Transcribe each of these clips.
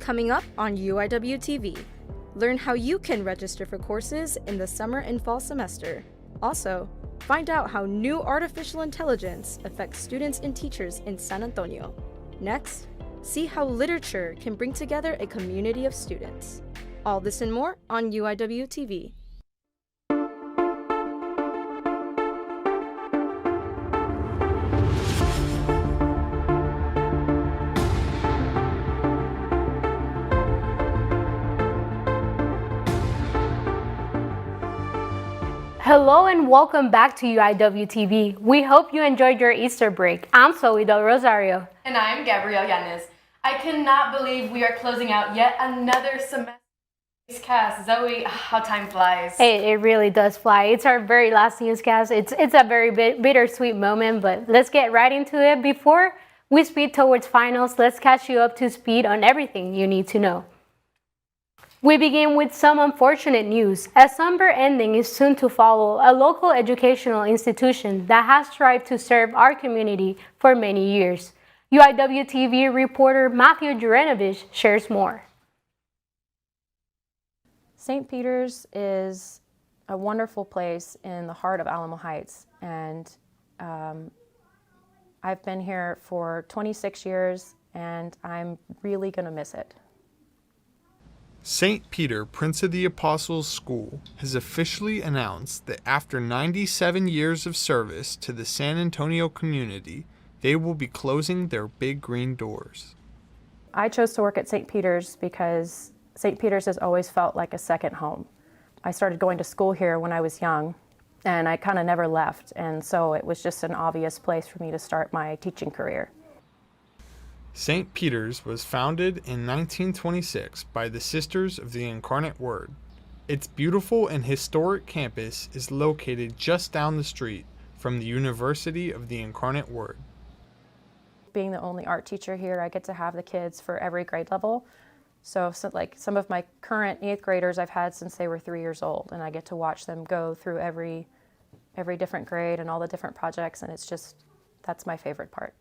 coming up on UIWtv. Learn how you can register for courses in the summer and fall semester. Also, find out how new artificial intelligence affects students and teachers in San Antonio. Next, see how literature can bring together a community of students. All this and more on UIWtv. Hello and welcome back to UIWtv. We hope you enjoyed your Easter break. I'm Zoe Del Rosario. And I'm Gabrielle Yanez. I cannot believe we are closing out yet another semester newscast. Zoe, how time flies. It really does fly. It's our very last newscast. It's a very bittersweet moment, but let's get right into it. Before we speed towards finals, let's catch you up to speed on everything you need to know. We begin with some unfortunate news. A somber ending is soon to follow. A local educational institution that has strived to serve our community for many years. UIWtv reporter Matthew Jurenovich shares more. St. Peter's is a wonderful place in the heart of Alamo Heights, and I've been here for 26 years, and I'm really going to miss it. St. Peter, Prince of the Apostles School has officially announced that after 97 years of service to the San Antonio community, they will be closing their big green doors. I chose to work at St. Peter's because St. Peter's has always felt like a second home. I started going to school here when I was young, and I kind of never left, and so it was just an obvious place for me to start my teaching career. St. Peter's was founded in 1926 by the Sisters of the Incarnate Word. Its beautiful and historic campus is located just down the street from the University of the Incarnate Word. Being the only art teacher here, I get to have the kids for every grade level. So like some of my current 8th graders I've had since they were 3 years old, and I get to watch them go through every different grade and all the different projects, and that's my favorite part.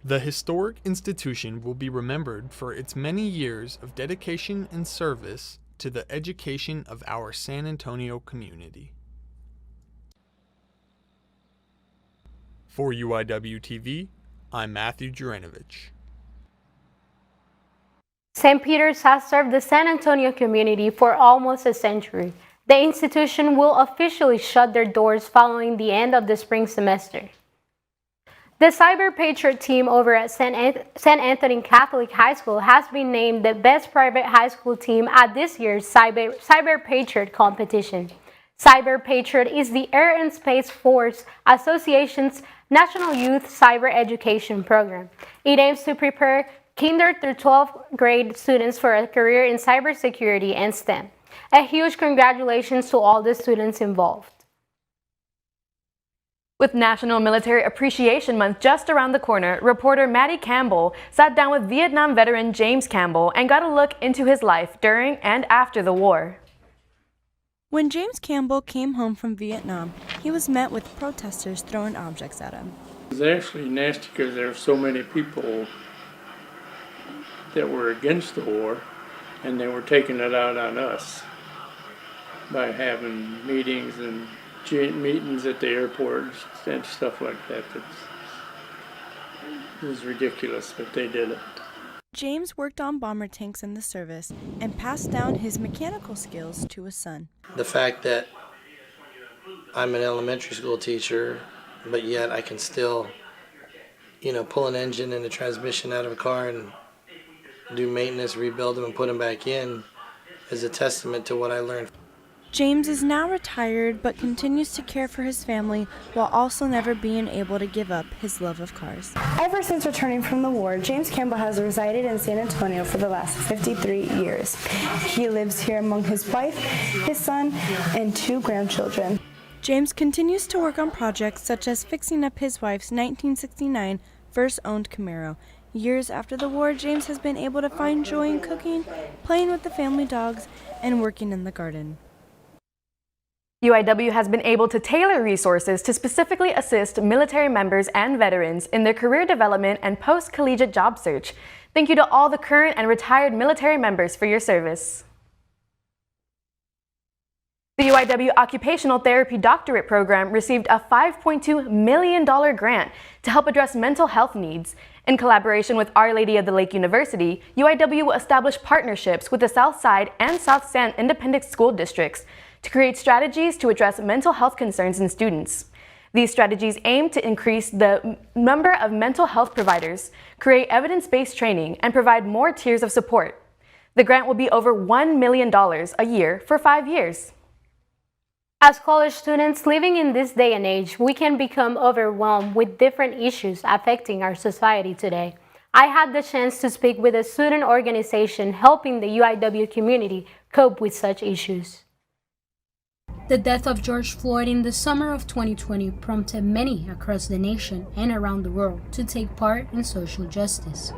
The historic institution will be remembered for its many years of dedication and service to the education of our San Antonio community. For UIWtv, I'm Matthew Jurenovich. St. Peter's has served the San Antonio community for almost a century. The institution will officially shut their doors following the end of the spring semester. The Cyber Patriot team over at St. Anthony Catholic High School has been named the best private high school team at this year's Cyber Patriot competition. Cyber Patriot is the Air and Space Force Association's National Youth Cyber Education Program. It aims to prepare kinder through 12th grade students for a career in cybersecurity and STEM. A huge congratulations to all the students involved. With National Military Appreciation Month just around the corner, reporter Maddie Campbell sat down with Vietnam veteran James Campbell and got a look into his life during and after the war. When James Campbell came home from Vietnam, he was met with protesters throwing objects at him. It was actually nasty because there were so many people that were against the war, and they were taking it out on us by having meetings and meetings at the airport and stuff like that. It was ridiculous, but they did it. James worked on bomber tanks in the service and passed down his mechanical skills to his son. The fact that I'm an elementary school teacher, but yet I can still, pull an engine and a transmission out of a car and do maintenance, rebuild them, and put them back in is a testament to what I learned. James is now retired but continues to care for his family while also never being able to give up his love of cars. Ever since returning from the war, James Campbell has resided in San Antonio for the last 53 years. He lives here among his wife, his son, and 2 grandchildren. James continues to work on projects such as fixing up his wife's 1969 first-owned Camaro. Years after the war, James has been able to find joy in cooking, playing with the family dogs, and working in the garden. UIW has been able to tailor resources to specifically assist military members and veterans in their career development and post-collegiate job search. Thank you to all the current and retired military members for your service. The UIW Occupational Therapy Doctorate Program received a $5.2 million grant to help address mental health needs. In collaboration with Our Lady of the Lake University, UIW will establish partnerships with the South Side and South San Independent School Districts to create strategies to address mental health concerns in students. These strategies aim to increase the number of mental health providers, create evidence-based training, and provide more tiers of support. The grant will be over $1 million a year for 5 years. As college students living in this day and age, we can become overwhelmed with different issues affecting our society today. I had the chance to speak with a student organization helping the UIW community cope with such issues. The death of George Floyd in the summer of 2020 prompted many across the nation and around the world to take part in social justice.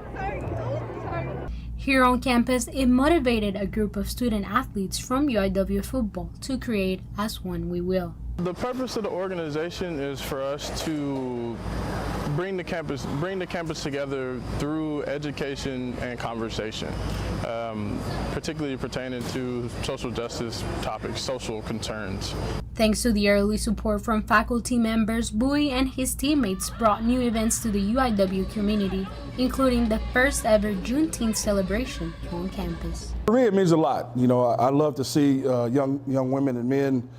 Here on campus, it motivated a group of student athletes from UIW football to create As One We Will. The purpose of the organization is for us to bring the campus together through education and conversation, particularly pertaining to social justice topics, social concerns. Thanks to the early support from faculty members, Bowie and his teammates brought new events to the UIW community, including the first ever Juneteenth celebration on campus. For me, it means a lot. You know, I love to see young women and men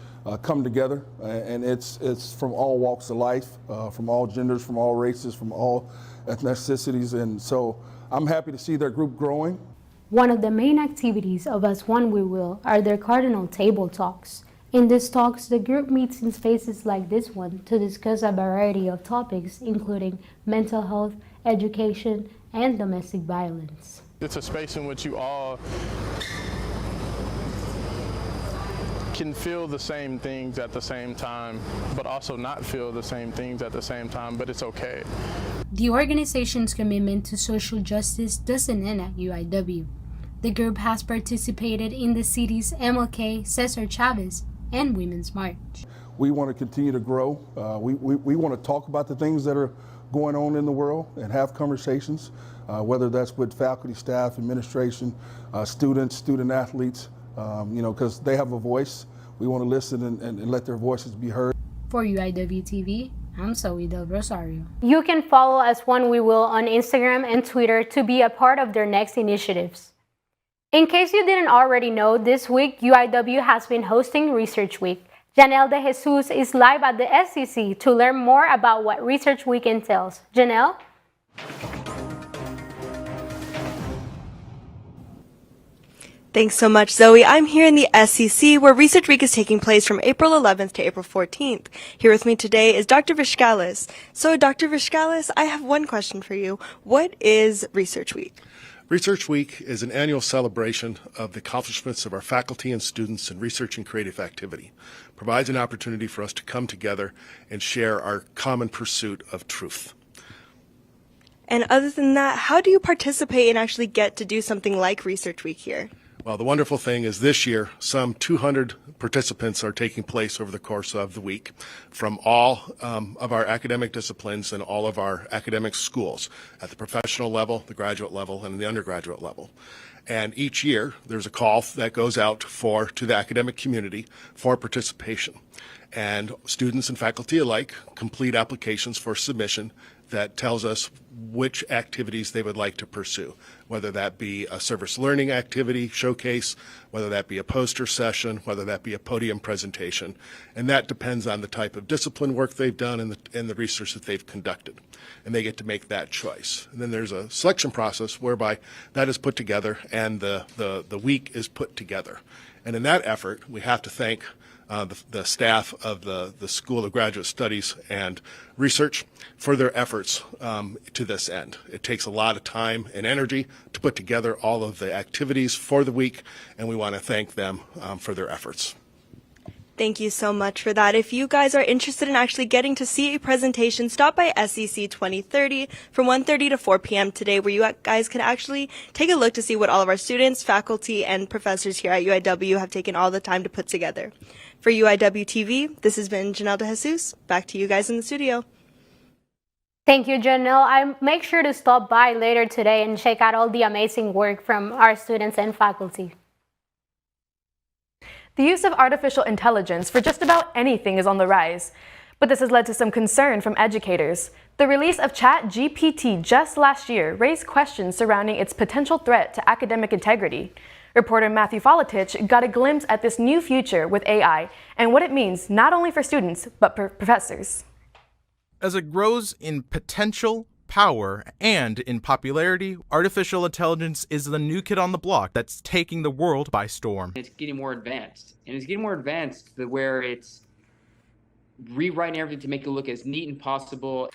come together, and it's from all walks of life, from all genders, from all races, from all ethnicities, and so I'm happy to see their group growing. One of the main activities of As One We Will are their Cardinal Table Talks. In these talks, the group meets in spaces like this one to discuss a variety of topics, including mental health, education, and domestic violence. It's a space in which you all can feel the same things at the same time, but also not feel the same things at the same time, but it's okay. The organization's commitment to social justice doesn't end at UIW. The group has participated in the city's MLK, Cesar Chavez, and Women's March. We want to continue to grow. We want to talk about the things that are going on in the world and have conversations, whether that's with faculty, staff, administration, students, student athletes, because they have a voice. We want to listen and let their voices be heard. For UIWtv, I'm Zoe Del Rosario. You can follow As One We Will on Instagram and Twitter to be a part of their next initiatives. In case you didn't already know, this week UIW has been hosting Research Week. Janelle De Jesus is live at the SCC to learn more about what Research Week entails. Janelle? Thanks so much, Zoe. I'm here in the SCC where Research Week is taking place from April 11th to April 14th. Here with me today is Dr. Vishkalis. So, Dr. Vishkalis, I have one question for you. What is Research Week? Research Week is an annual celebration of the accomplishments of our faculty and students in research and creative activity. It provides an opportunity for us to come together and share our common pursuit of truth. And other than that, how do you participate and actually get to do something like Research Week here? Well, the wonderful thing is this year, some 200 participants are taking place over the course of the week from all of our academic disciplines and all of our academic schools at the professional level, the graduate level, and the undergraduate level. And each year, there's a call that goes out to the academic community for participation. And students and faculty alike complete applications for submission that tells us which activities they would like to pursue, whether that be a service learning activity showcase, whether that be a poster session, whether that be a podium presentation. And that depends on the type of discipline work they've done and the research that they've conducted. And they get to make that choice. And then there's a selection process whereby that is put together and the week is put together. And in that effort, we have to thank the staff of the School of Graduate Studies and Research for their efforts to this end. It takes a lot of time and energy to put together all of the activities for the week, and we want to thank them for their efforts. Thank you so much for that. If you guys are interested in actually getting to see a presentation, stop by SEC 2030 from 1:30 to 4 p.m. today, where you guys can actually take a look to see what all of our students, faculty, and professors here at UIW have taken all the time to put together. For UIW TV, this has been Janelle De Jesus. Back to you guys in the studio. Thank you, Janelle. I make sure to stop by later today and check out all the amazing work from our students and faculty. The use of artificial intelligence for just about anything is on the rise, but this has led to some concern from educators. The release of ChatGPT just last year raised questions surrounding its potential threat to academic integrity. Reporter Matthew Folatich got a glimpse at this new future with AI and what it means not only for students, but for professors. As it grows in potential, power, and in popularity, artificial intelligence is the new kid on the block that's taking the world by storm. It's getting more advanced, and it's getting more advanced to where it's rewriting everything to make it look as neat as possible.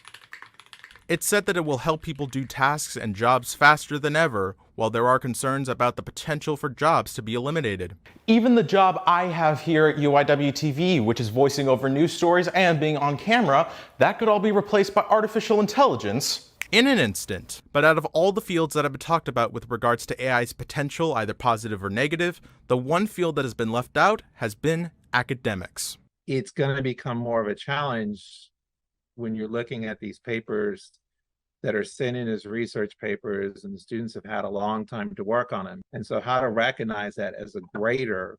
It's said that it will help people do tasks and jobs faster than ever, while there are concerns about the potential for jobs to be eliminated. Even the job I have here at UIWtv, which is voicing over news stories and being on camera, that could all be replaced by artificial intelligence. In an instant. But out of all the fields that have been talked about with regards to AI's potential, either positive or negative, the one field that has been left out has been academics. It's going to become more of a challenge when you're looking at these papers that are sent in as research papers, and the students have had a long time to work on them. And so how to recognize that as a grader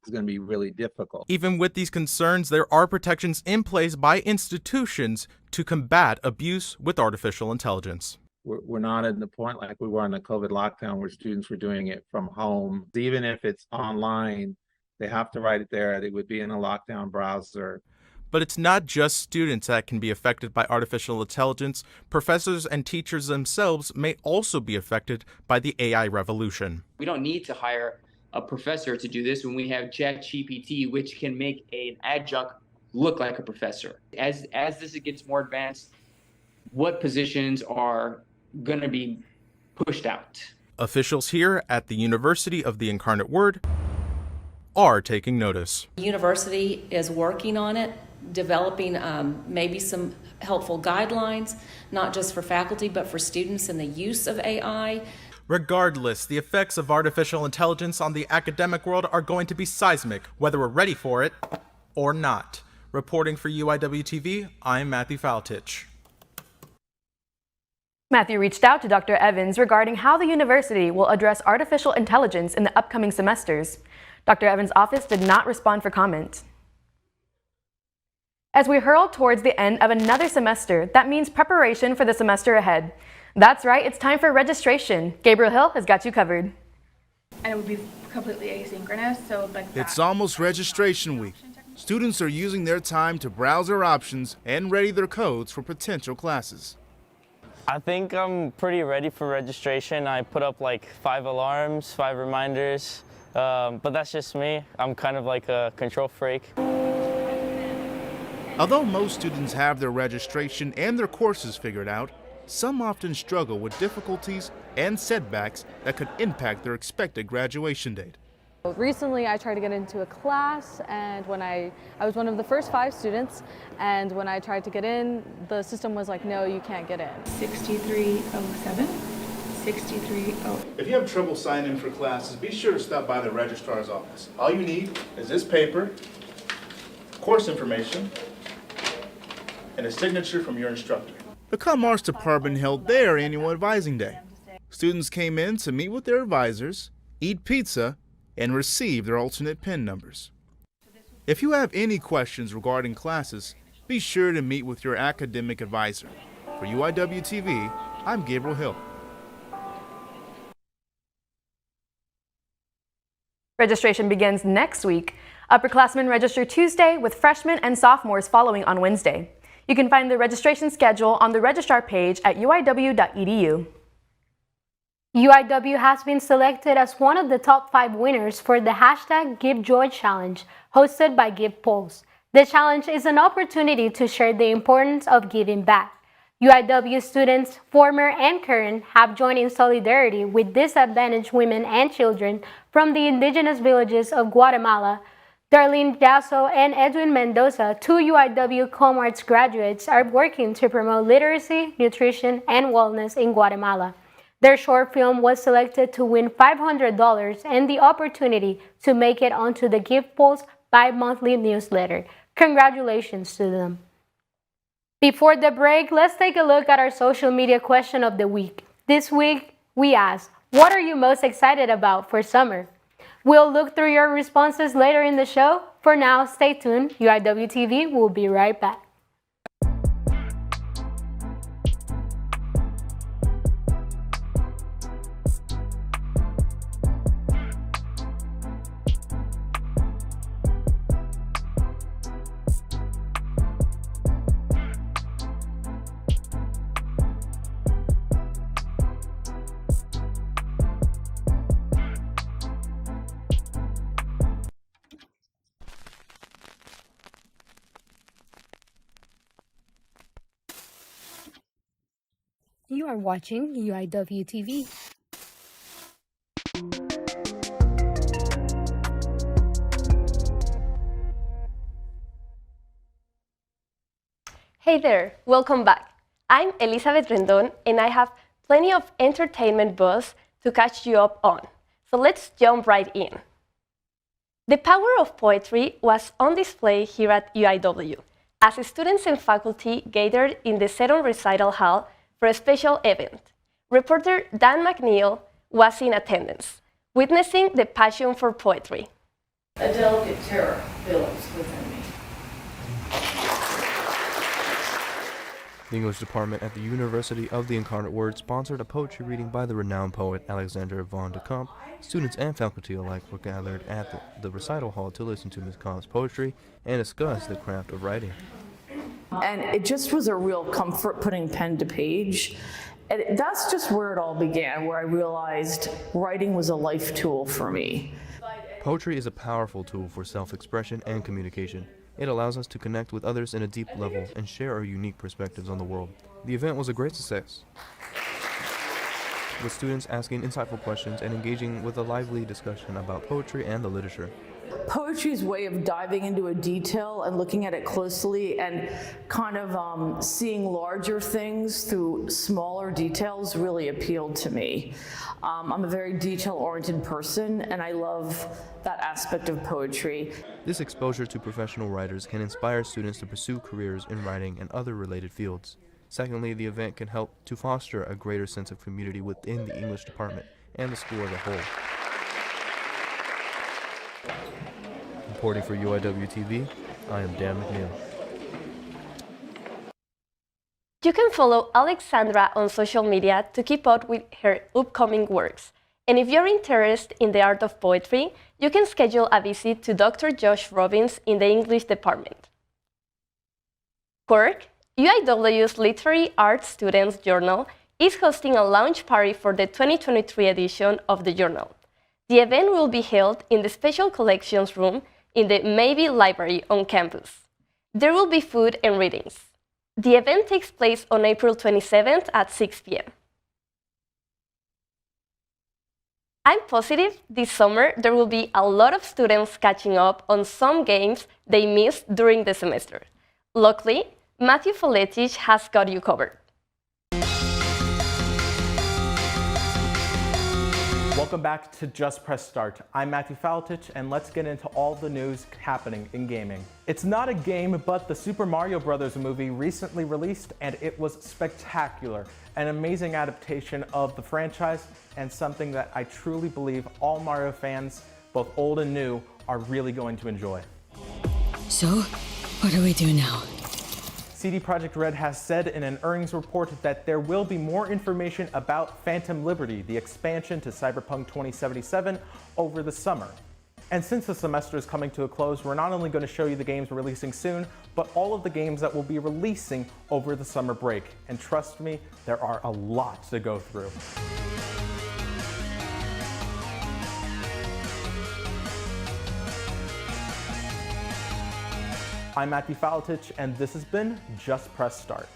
is going to be really difficult. Even with these concerns, there are protections in place by institutions to combat abuse with artificial intelligence. We're not at the point like we were in the COVID lockdown where students were doing it from home. Even if it's online, they have to write it there. It would be in a lockdown browser. But it's not just students that can be affected by artificial intelligence. Professors and teachers themselves may also be affected by the AI revolution. We don't need to hire a professor to do this when we have ChatGPT, which can make an adjunct look like a professor. As this gets more advanced, what positions are going to be pushed out? Officials here at the University of the Incarnate Word are taking notice. The university is working on it, developing maybe some helpful guidelines, not just for faculty, but for students in the use of AI. Regardless, the effects of artificial intelligence on the academic world are going to be seismic, whether we're ready for it or not. Reporting for UIWtv, I'm Matthew Folatich. Matthew reached out to Dr. Evans regarding how the university will address artificial intelligence in the upcoming semesters. Dr. Evans' office did not respond for comment. As we hurl towards the end of another semester, that means preparation for the semester ahead. That's right, it's time for registration. Gabriel Hill has got you covered. And it would be completely asynchronous, so like that. It's almost registration week. Students are using their time to browse their options and ready their codes for potential classes. I think I'm pretty ready for registration. I put up like 5 alarms, 5 reminders, but that's just me. I'm kind of like a control freak. Although most students have their registration and their courses figured out, some often struggle with difficulties and setbacks that could impact their expected graduation date. Recently, I tried to get into a class, and when I was one of the first 5 students, and when I tried to get in, the system was like, no, you can't get in. 6307, 6308. If you have trouble signing in for classes, be sure to stop by the registrar's office. All you need is this paper, course information, and a signature from your instructor. The Commerce Department held their annual advising day. Students came in to meet with their advisors, eat pizza, and receive their alternate PIN numbers. If you have any questions regarding classes, be sure to meet with your academic advisor. For UIWtv, I'm Gabriel Hill. Registration begins next week. Upperclassmen register Tuesday, with freshmen and sophomores following on Wednesday. You can find the registration schedule on the registrar page at uiw.edu. UIW has been selected as one of the top 5 winners for the #GiveJoy Challenge, hosted by Give Pulse. The challenge is an opportunity to share the importance of giving back. UIW students, former and current, have joined in solidarity with disadvantaged women and children from the indigenous villages of Guatemala Darlene Dasso and Edwin Mendoza, two UIW Comarts graduates, are working to promote literacy, nutrition, and wellness in Guatemala. Their short film was selected to win $500 and the opportunity to make it onto the Gift Polls bi-monthly newsletter. Congratulations to them. Before the break, let's take a look at our social media question of the week. This week, we asked, what are you most excited about for summer? We'll look through your responses later in the show. For now, stay tuned. UIWtv will be right back. You are watching UIWtv. Hey there, welcome back. I'm Elizabeth Rendon and I have plenty of entertainment buzz to catch you up on. So let's jump right in. The power of poetry was on display here at UIW as students and faculty gathered in the Seton Recital Hall for a special event. Reporter Dan McNeil was in attendance, witnessing the passion for poetry. A delicate terror builds within me. The English department at the University of the Incarnate Word sponsored a poetry reading by the renowned poet Alexander von de Camp. Students and faculty alike were gathered at the recital hall to listen to Ms. Kamp's poetry and discuss the craft of writing. And it just was a real comfort putting pen to page. And that's just where it all began, where I realized writing was a life tool for me. Poetry is a powerful tool for self-expression and communication. It allows us to connect with others in a deep level and share our unique perspectives on the world. The event was a great success, with students asking insightful questions and engaging with a lively discussion about poetry and the literature. Poetry's way of diving into a detail and looking at it closely and kind of seeing larger things through smaller details really appealed to me. I'm a very detail-oriented person and I love that aspect of poetry. This exposure to professional writers can inspire students to pursue careers in writing and other related fields. Secondly, the event can help to foster a greater sense of community within the English department and the school as a whole. Reporting for UIWtv, I am Dan McNeil. You can follow Alexandra on social media to keep up with her upcoming works. And if you're interested in the art of poetry, you can schedule a visit to Dr. Josh Robbins in the English department. Quirk, UIW's Literary Arts Students Journal, is hosting a launch party for the 2023 edition of the journal. The event will be held in the Special Collections Room in the Maybe Library on campus. There will be food and readings. The event takes place on April 27th at 6 p.m. I'm positive this summer there will be a lot of students catching up on some games they missed during the semester. Luckily, Matthew Foletich has got you covered. Welcome back to Just Press Start. I'm Matthew Faletich, and let's get into all the news happening in gaming. It's not a game, but the Super Mario Bros. Movie recently released, and it was spectacular. An amazing adaptation of the franchise, and something that I truly believe all Mario fans, both old and new, are really going to enjoy. So, what do we do now? CD Projekt Red has said in an earnings report that there will be more information about Phantom Liberty, the expansion to Cyberpunk 2077, over the summer. And since the semester is coming to a close, we're not only going to show you the games releasing soon, but all of the games that will be releasing over the summer break. And trust me, there are a lot to go through. I'm Matthew Faletich, and this has been Just Press Start.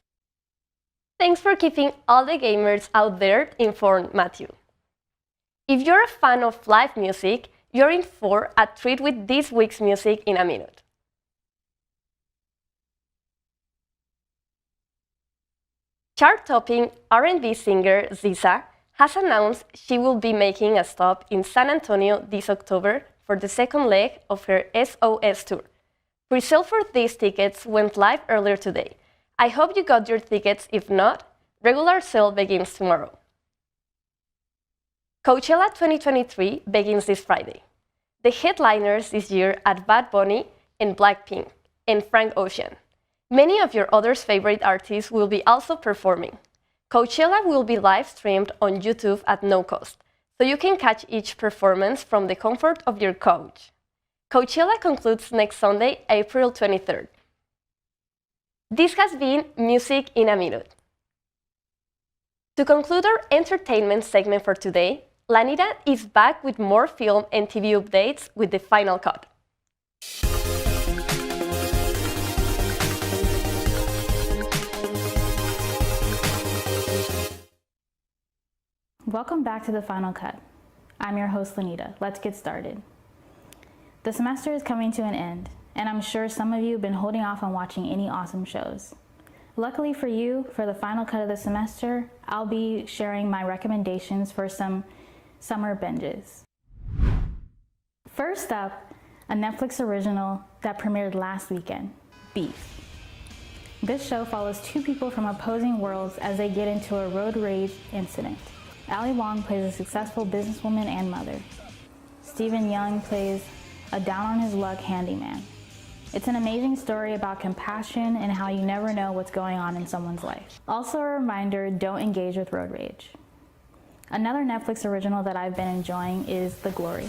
Thanks for keeping all the gamers out there informed, Matthew. If you're a fan of live music, You're in for a treat with this week's music in a minute. Chart-topping R&B singer SZA has announced she will be making a stop in San Antonio this October for the second leg of her SOS tour. Pre-sale for these tickets went live earlier today. I hope you got your tickets. If not, regular sale begins tomorrow. Coachella 2023 begins this Friday. The headliners this year are Bad Bunny and Blackpink and Frank Ocean. Many of your other's favorite artists will be also performing. Coachella will be live streamed on YouTube at no cost, so you can catch each performance from the comfort of your couch. Coachella concludes next Sunday, April 23rd. This has been Music in a Minute. To conclude our entertainment segment for today, Lanita is back with more film and TV updates with the final cut. Welcome back to the Final Cut. I'm your host, Lanita. Let's get started. The semester is coming to an end, and I'm sure some of you have been holding off on watching any awesome shows. Luckily for you, for the final cut of the semester, I'll be sharing my recommendations for some summer binges. First up, a Netflix original that premiered last weekend, Beef. This show follows two people from opposing worlds as they get into a road rage incident. Ali Wong plays a successful businesswoman and mother. Stephen Young plays a down-on-his-luck handyman. It's an amazing story about compassion and how you never know what's going on in someone's life. Also a reminder, don't engage with road rage. Another Netflix original that I've been enjoying is The Glory.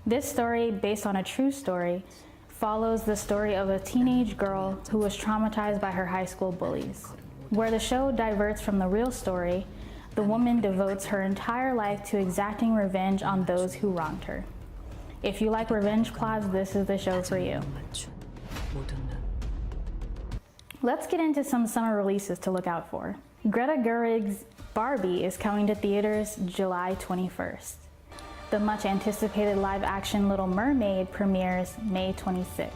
This story, based on a true story, follows the story of a teenage girl who was traumatized by her high school bullies. Where the show diverts from the real story, the woman devotes her entire life to exacting revenge on those who wronged her. If you like revenge plots, this is the show for you. Let's get into some summer releases to look out for. Greta Gerwig's Barbie is coming to theaters July 21st. The much anticipated live-action Little Mermaid premieres May 26th.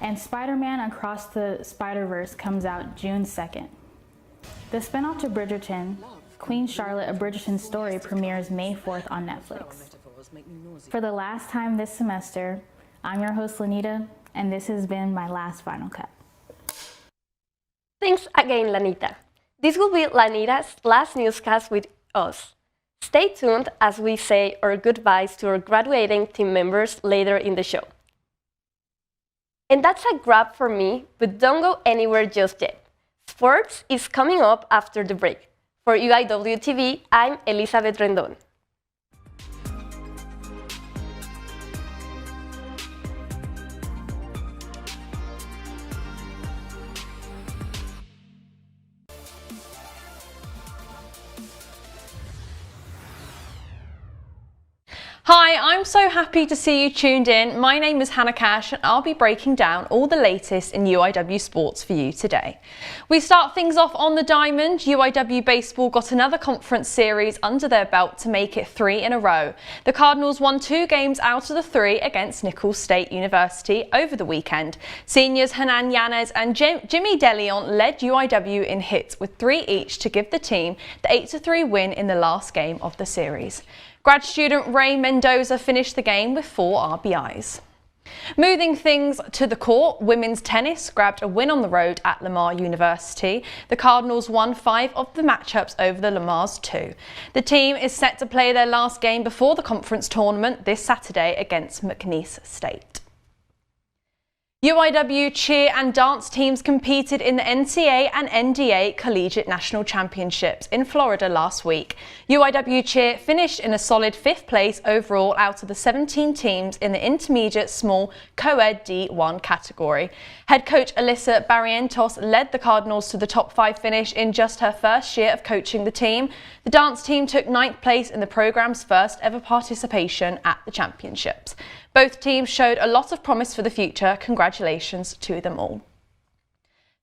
And Spider-Man Across the Spider-Verse comes out June 2nd. The spinoff to Bridgerton, Queen Charlotte, A Bridgerton Story, premieres May 4th on Netflix. For the last time this semester, I'm your host, Lanita, and this has been my last Final Cut. Thanks again, Lanita. This will be Lanita's last newscast with us. Stay tuned as we say our goodbyes to our graduating team members later in the show. And that's a wrap for me, but don't go anywhere just yet. Sports is coming up after the break. For UIWtv, I'm Elizabeth Rendon. Hi, I'm so happy to see you tuned in. My name is Hannah Cash and I'll be breaking down all the latest in UIW sports for you today. We start things off on the diamond. UIW baseball got another conference series under their belt to make it 3 in a row. The Cardinals won 2 games out of the 3 against Nicholls State University over the weekend. Seniors Hernan Yanez and Jimmy DeLeon led UIW in hits with 3 each to give the team the 8-3 win in the last game of the series. Grad student Ray Mendoza finished the game with 4 RBIs. Moving things to the court, women's tennis grabbed a win on the road at Lamar University. The Cardinals won 5 of the matchups over the Lamars 2. The team is set to play their last game before the conference tournament this Saturday against McNeese State. UIW cheer and dance teams competed in the NCAA and NDA Collegiate National Championships in Florida last week. UIW cheer finished in a solid 5th place overall out of the 17 teams in the intermediate small co-ed D1 category. Head coach Alyssa Barrientos led the Cardinals to the top 5 finish in just her first year of coaching the team. The dance team took 9th place in the program's first ever participation at the championships. Both teams showed a lot of promise for the future. Congratulations to them all.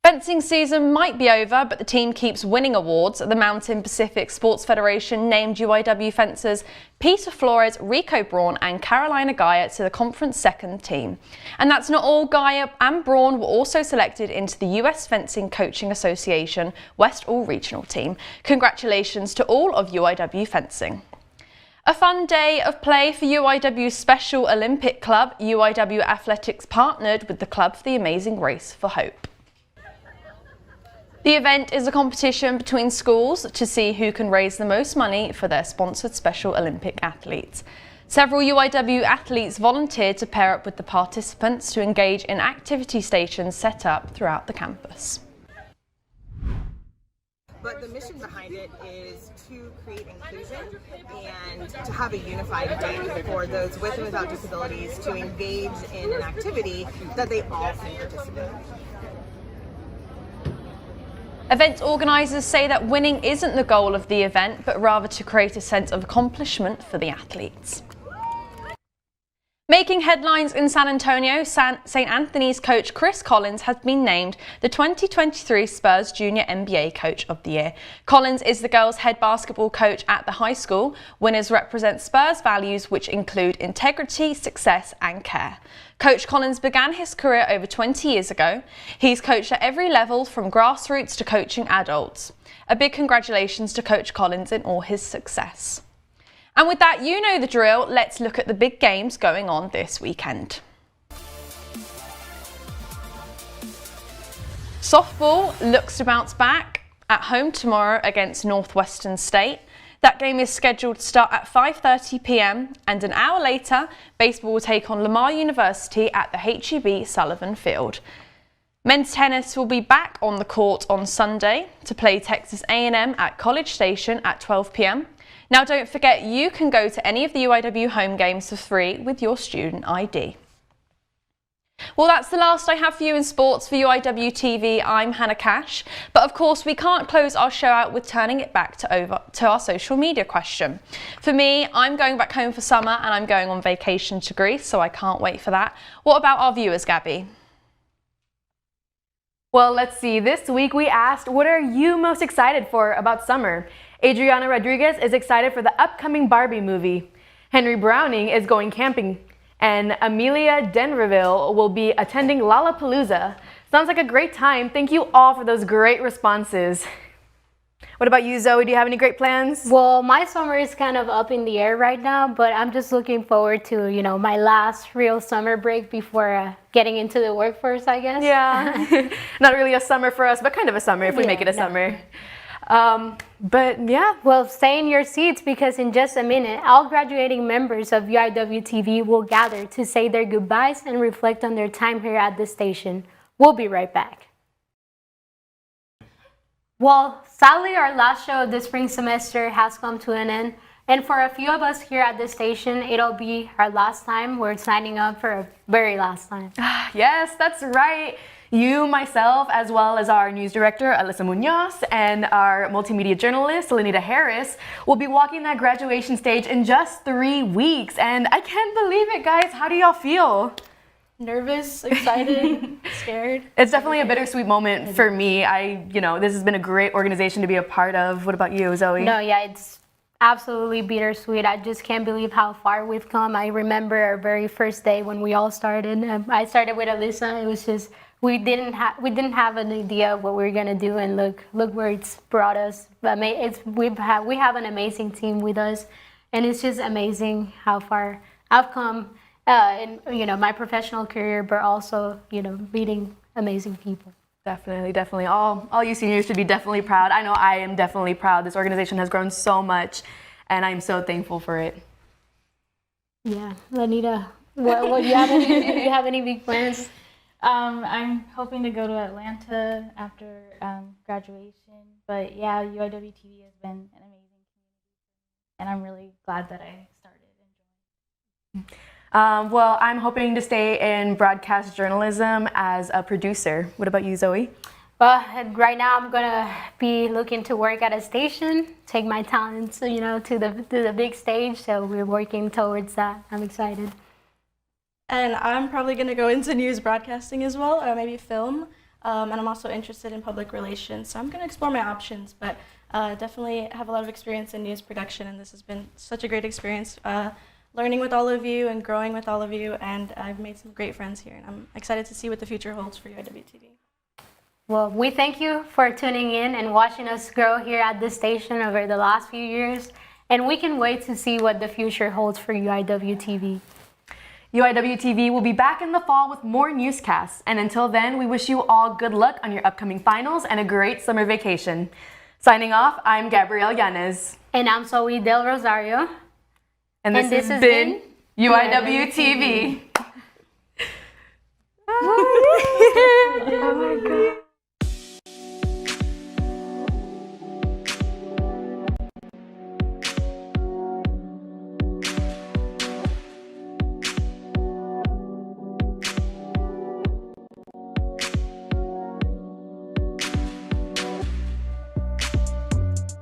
Fencing season might be over, but the team keeps winning awards. The Mountain Pacific Sports Federation named UIW fencers Peter Flores, Rico Braun and Carolina Gaia to the conference second team. And that's not all. Gaia and Braun were also selected into the US Fencing Coaching Association West All Regional team. Congratulations to all of UIW fencing. A fun day of play for UIW's Special Olympic Club. UIW Athletics partnered with the club for the Amazing Race for Hope. The event is a competition between schools to see who can raise the most money for their sponsored Special Olympic athletes. Several UIW athletes volunteered to pair up with the participants to engage in activity stations set up throughout the campus. But the mission behind it is to create inclusion and to have a unified day for those with and without disabilities to engage in an activity that they all can participate in. Event organisers say that winning isn't the goal of the event, but rather to create a sense of accomplishment for the athletes. Making headlines in San Antonio, St. Anthony's coach Chris Collins has been named the 2023 Spurs Junior NBA Coach of the Year. Collins is the girls' head basketball coach at the high school. Winners represent Spurs values which include integrity, success and care. Coach Collins began his career over 20 years ago. He's coached at every level from grassroots to coaching adults. A big congratulations to Coach Collins in all his success. And with that, you know the drill. Let's look at the big games going on this weekend. Softball looks to bounce back at home tomorrow against Northwestern State. That game is scheduled to start at 5:30 p.m. and an hour later, baseball will take on Lamar University at the HEB Sullivan Field. Men's tennis will be back on the court on Sunday to play Texas A&M at College Station at 12 p.m. Now don't forget, you can go to any of the UIW home games for free with your student ID. Well, that's the last I have for you in sports for UIWtv. I'm Hannah Cash. But of course, we can't close our show out with turning it back to our social media question. For me, I'm going back home for summer and I'm going on vacation to Greece, so I can't wait for that. What about our viewers, Gabby? Well, let's see. This week we asked, what are you most excited for about summer? Adriana Rodriguez is excited for the upcoming Barbie movie. Henry Browning is going camping. And Amelia Denverville will be attending Lollapalooza. Sounds like a great time. Thank you all for those great responses. What about you, Zoe? Do you have any great plans? Well, my summer is kind of up in the air right now, but I'm just looking forward to, my last real summer break before getting into the workforce, I guess. Yeah, not really a summer for us, but kind of a summer if we make it a summer. But yeah. Well, stay in your seats because in just a minute, all graduating members of UIWtv will gather to say their goodbyes and reflect on their time here at the station. We'll be right back. Well, sadly, our last show of the spring semester has come to an end. And for a few of us here at the station, it'll be our last time. We're signing up for a very last time. Yes, that's right. You, myself, as well as our news director, Alyssa Munoz, and our multimedia journalist, Lenita Harris, will be walking that graduation stage in just 3 weeks. And I can't believe it, guys. How do y'all feel? Nervous, excited, scared. It's definitely a bittersweet moment for me. This has been a great organization to be a part of. What about you, Zoe? No, yeah, it's absolutely bittersweet. I just can't believe how far we've come. I remember our very first day when we all started. I started with Alyssa. It was just we didn't have an idea of what we were gonna do, and look where it's brought us. But we have an amazing team with us, and it's just amazing how far I've come in my professional career, but also meeting amazing people. Definitely. All you seniors should be definitely proud. I know I am definitely proud. This organization has grown so much, and I'm so thankful for it. Yeah, Lenita, what do you have any big plans? I'm hoping to go to Atlanta after graduation. But yeah, UIWtv has been an amazing community, and I'm really glad that I started enjoying it. Well, I'm hoping to stay in broadcast journalism as a producer. What about you, Zoe? Well, right now I'm gonna be looking to work at a station, take my talents, to the big stage. So we're working towards that. I'm excited. And I'm probably going to go into news broadcasting as well, or maybe film. and I'm also interested in public relations. So I'm going to explore my options, but definitely have a lot of experience in news production, and this has been such a great experience learning with all of you and growing with all of you, and I've made some great friends here, and I'm excited to see what the future holds for UIWtv. Well, we thank you for tuning in and watching us grow here at this station over the last few years, and we can wait to see what the future holds for UIWtv. UIWtv will be back in the fall with more newscasts, and until then, we wish you all good luck on your upcoming finals and a great summer vacation. Signing off, I'm Gabrielle Yanez. And I'm Zoe Del Rosario. And this has been UIWtv.